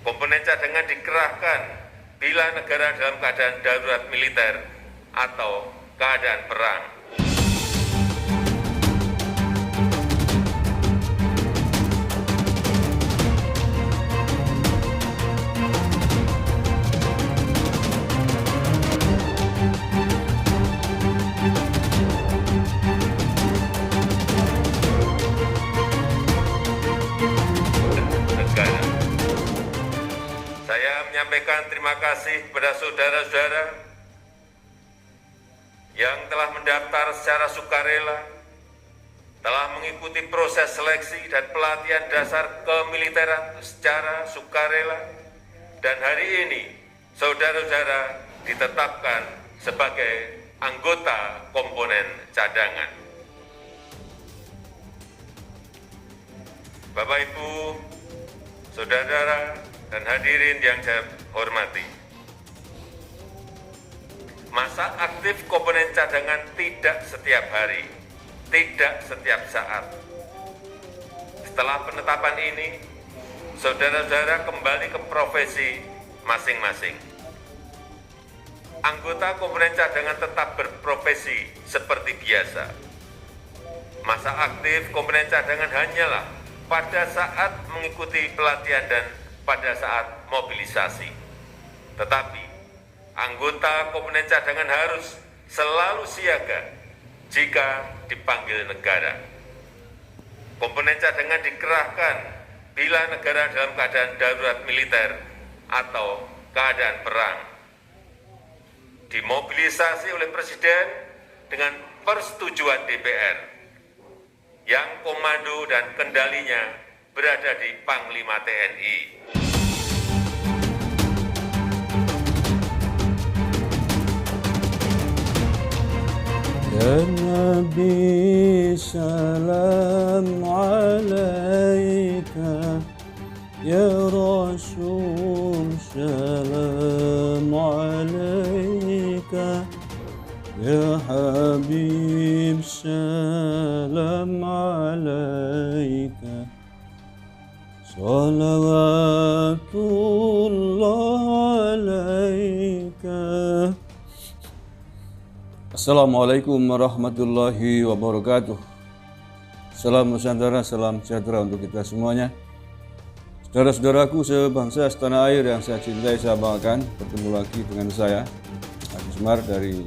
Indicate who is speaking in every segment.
Speaker 1: Komponen cadangan dikerahkan bila negara dalam keadaan darurat militer atau keadaan perang. Saya menyampaikan terima kasih kepada saudara-saudara yang telah mendaftar secara sukarela, telah mengikuti proses seleksi dan pelatihan dasar kemiliteran secara sukarela, dan hari ini saudara-saudara ditetapkan sebagai anggota komponen cadangan. Bapak, Ibu, saudara-saudara, dan hadirin yang saya hormati. Masa aktif komponen cadangan tidak setiap hari, tidak setiap saat. Setelah penetapan ini, saudara-saudara kembali ke profesi masing-masing. Anggota komponen cadangan tetap berprofesi seperti biasa. Masa aktif komponen cadangan hanyalah pada saat mengikuti pelatihan dan pada saat mobilisasi. Tetapi, anggota komponen cadangan harus selalu siaga jika dipanggil negara. Komponen cadangan dikerahkan bila negara dalam keadaan darurat militer atau keadaan perang. Dimobilisasi oleh Presiden dengan persetujuan DPR, yang komando dan kendalinya berada di Panglima TNI.
Speaker 2: Ya Nabi salam alaika, Ya Rasul salam alaika, Ya Habib salam alaika, salawatullah alaika. Assalamualaikum warahmatullahi wabarakatuh. Salam Nusantara, salam sejahtera untuk kita semuanya. Saudara-saudaraku sebangsa setanah air yang saya cintai, saya banggakan, bertemu lagi dengan saya, Agus Mar dari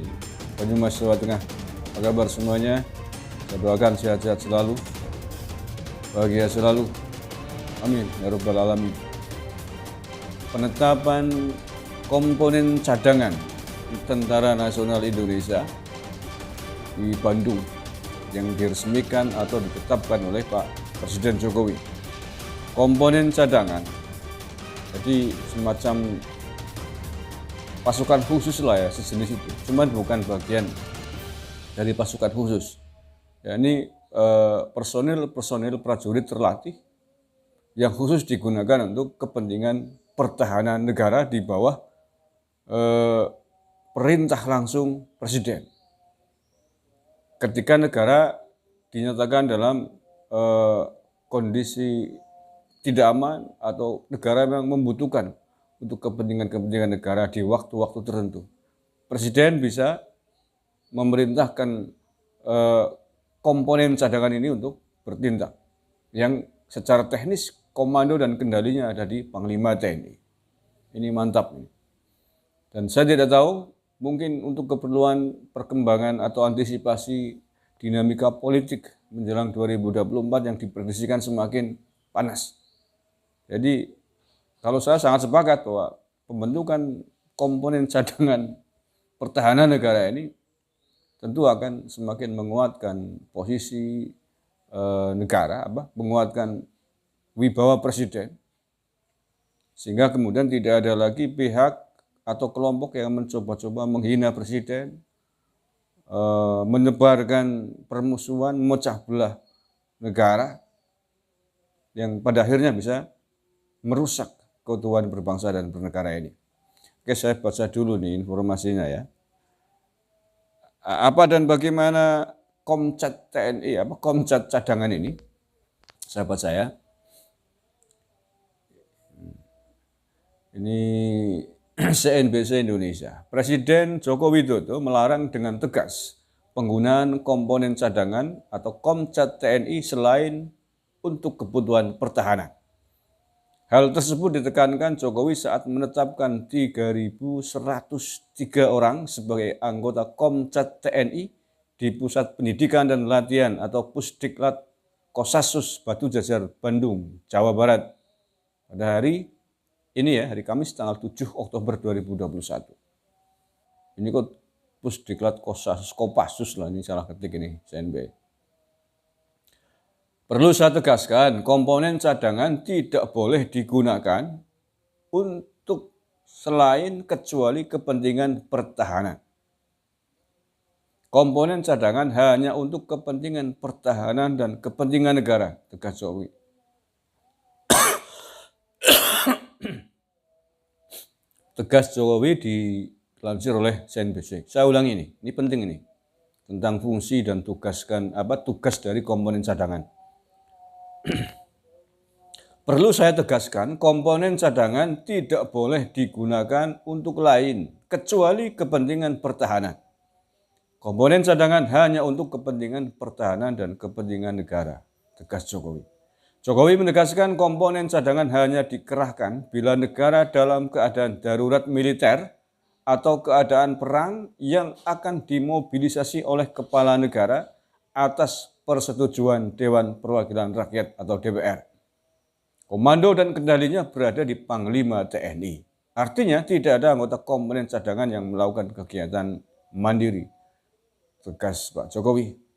Speaker 2: Banyumas, Jawa Tengah. Apa kabar semuanya? Saya doakan sehat-sehat selalu, bahagia selalu. Amin ya rabbal alamin. Penetapan komponen cadangan Tentara Nasional Indonesia di Bandung yang diresmikan atau ditetapkan oleh Pak Presiden Jokowi. Komponen cadangan, jadi semacam pasukan khusus lah ya, sejenis itu. Cuman bukan bagian dari pasukan khusus. Ya, ini personil prajurit terlatih yang khusus digunakan untuk kepentingan pertahanan negara di bawah perintah langsung Presiden. Ketika negara dinyatakan dalam kondisi tidak aman atau negara memang membutuhkan untuk kepentingan negara di waktu-waktu tertentu, Presiden bisa memerintahkan komponen cadangan ini untuk bertindak, yang secara teknis komando dan kendalinya ada di Panglima TNI. Ini mantap nih. Dan saya tidak tahu, mungkin untuk keperluan perkembangan atau antisipasi dinamika politik menjelang 2024 yang diprediksikan semakin panas. Jadi kalau saya sangat sepakat bahwa pembentukan komponen cadangan pertahanan negara ini tentu akan semakin menguatkan posisi negara, menguatkan wibawa Presiden, sehingga kemudian tidak ada lagi pihak atau kelompok yang mencoba-coba menghina Presiden, menyebarkan permusuhan, memecah belah negara, yang pada akhirnya bisa merusak keutuhan berbangsa dan bernegara ini. Oke, saya baca dulu nih informasinya ya. Apa dan bagaimana Komcat TNI, Komcat cadangan ini, sahabat saya. Ini CNBC Indonesia. Presiden Joko Widodo melarang dengan tegas penggunaan komponen cadangan atau Komcat TNI selain untuk kebutuhan pertahanan. Hal tersebut ditekankan Jokowi saat menetapkan 3.103 orang sebagai anggota Komcat TNI di Pusat Pendidikan dan Latihan atau Pusdiklat Kosasus Batu Jajar, Bandung, Jawa Barat pada hari ini ya, hari Kamis tanggal 7 Oktober 2021. Ini kok Pusdiklat Kopassus lah, ini salah ketik ini CNB. Perlu saya tegaskan, komponen cadangan tidak boleh digunakan untuk selain kecuali kepentingan pertahanan. Komponen cadangan hanya untuk kepentingan pertahanan dan kepentingan negara, tegas Jokowi. Tegas Jokowi dilansir oleh CNBC. Saya ulangi ini penting ini tentang fungsi dan tugas dari komponen cadangan. Perlu saya tegaskan, komponen cadangan tidak boleh digunakan untuk lain kecuali kepentingan pertahanan. Komponen cadangan hanya untuk kepentingan pertahanan dan kepentingan negara, tegas Jokowi. Jokowi menegaskan komponen cadangan hanya dikerahkan bila negara dalam keadaan darurat militer atau keadaan perang yang akan dimobilisasi oleh kepala negara atas persetujuan Dewan Perwakilan Rakyat atau DPR. Komando dan kendalinya berada di Panglima TNI. Artinya tidak ada anggota komponen cadangan yang melakukan kegiatan mandiri, tegas Pak Jokowi.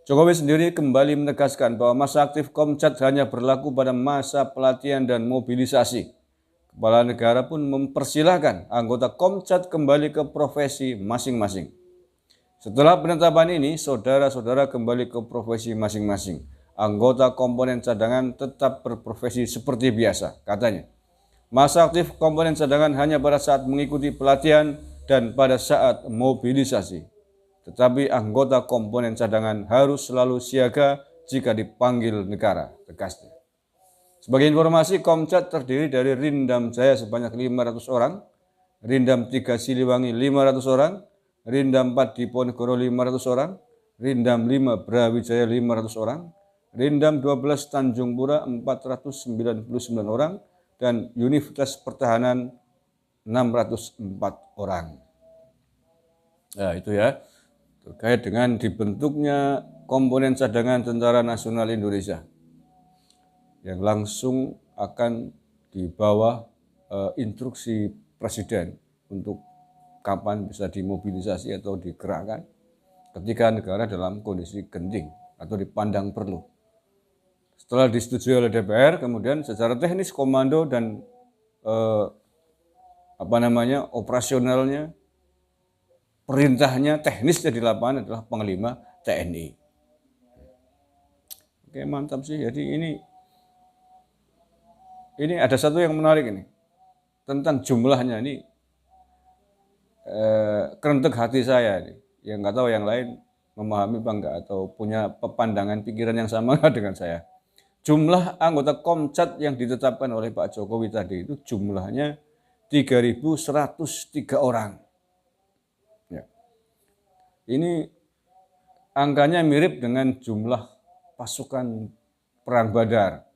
Speaker 2: Jokowi sendiri kembali menegaskan bahwa masa aktif Komcat hanya berlaku pada masa pelatihan dan mobilisasi. Kepala negara pun mempersilahkan anggota Komcat kembali ke profesi masing-masing. Setelah penetapan ini, saudara-saudara kembali ke profesi masing-masing. Anggota komponen cadangan tetap berprofesi seperti biasa, katanya. Masa aktif komponen cadangan hanya pada saat mengikuti pelatihan dan pada saat mobilisasi. Tetapi anggota komponen cadangan harus selalu siaga jika dipanggil negara, tegasnya. Sebagai informasi, Komcat terdiri dari Rindam Jaya sebanyak 500 orang, Rindam 3 Siliwangi 500 orang, Rindam 4 Diponegoro 500 orang, Rindam 5 Brawijaya 500 orang, Rindam 12 Tanjung Pura 499 orang, dan Universitas Pertahanan 604 orang. Nah itu ya, terkait dengan dibentuknya komponen cadangan Tentara Nasional Indonesia yang langsung akan di bawah instruksi Presiden untuk kapan bisa dimobilisasi atau dikerahkan ketika negara dalam kondisi genting atau dipandang perlu. Setelah disetujui oleh DPR, kemudian secara teknis komando dan operasionalnya, perintahnya teknisnya di lapangan adalah Panglima TNI. Oke, mantap sih. Jadi ini ada satu yang menarik ini tentang jumlahnya ini, kerentek hati saya ini. Yang nggak tahu yang lain memahami apa enggak atau punya pandangan pikiran yang sama dengan saya. Jumlah anggota Komcat yang ditetapkan oleh Pak Jokowi tadi itu jumlahnya 3.103 orang. Ya. Ini angkanya mirip dengan jumlah pasukan Perang Badar.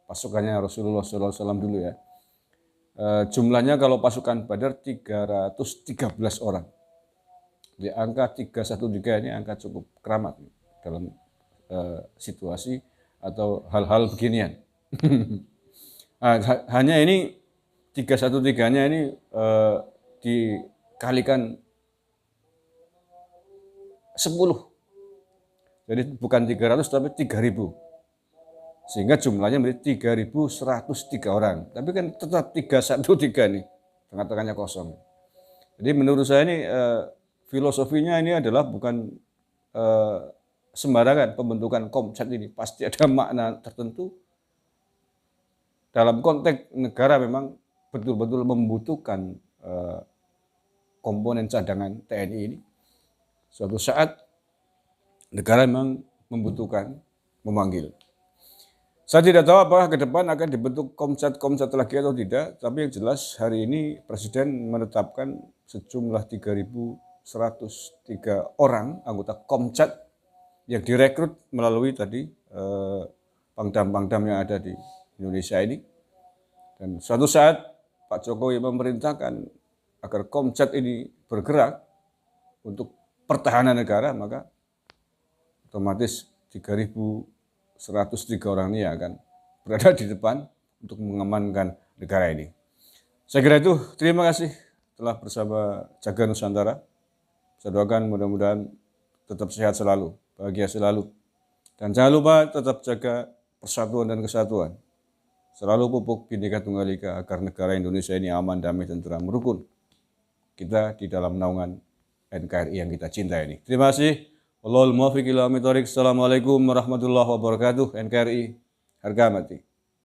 Speaker 2: Pasukannya Rasulullah SAW dulu ya. Jumlahnya kalau pasukan Badar 313 orang. Di angka 313 ini angka cukup keramat dalam situasi atau hal-hal beginian. Hanya ini 313-nya ini dikalikan 10. Jadi bukan 300 tapi 3000. Sehingga jumlahnya menjadi 3.103 orang. Tapi kan tetap 313 nih, tengah-tengahnya kosong. Jadi menurut saya ini filosofinya ini adalah bukan sembarangan pembentukan Komcat ini. Pasti ada makna tertentu. Dalam konteks negara memang betul-betul membutuhkan komponen cadangan TNI ini. Suatu saat negara memang membutuhkan, memanggil. Saya tidak tahu apakah ke depan akan dibentuk komcat lagi atau tidak, tapi yang jelas hari ini Presiden menetapkan sejumlah 3.103 orang anggota komcat yang direkrut melalui tadi pangdam-pangdam yang ada di Indonesia ini. Dan suatu saat Pak Jokowi memerintahkan agar komcat ini bergerak untuk pertahanan negara, maka otomatis 3.103 orang ini akan berada di depan untuk mengamankan negara ini. Saya kira itu, terima kasih telah bersama Jaga Nusantara. Saya doakan mudah-mudahan tetap sehat selalu, bahagia selalu. Dan jangan lupa tetap jaga persatuan dan kesatuan. Selalu pupuk Bhinneka Tunggal Ika agar negara Indonesia ini aman, damai, tentram, rukun. Kita di dalam naungan NKRI yang kita cintai ini. Terima kasih. Wallahul muwaffiq ila aqwamit thoriq. Assalamualaikum warahmatullahi wabarakatuh. NKRI harga mati.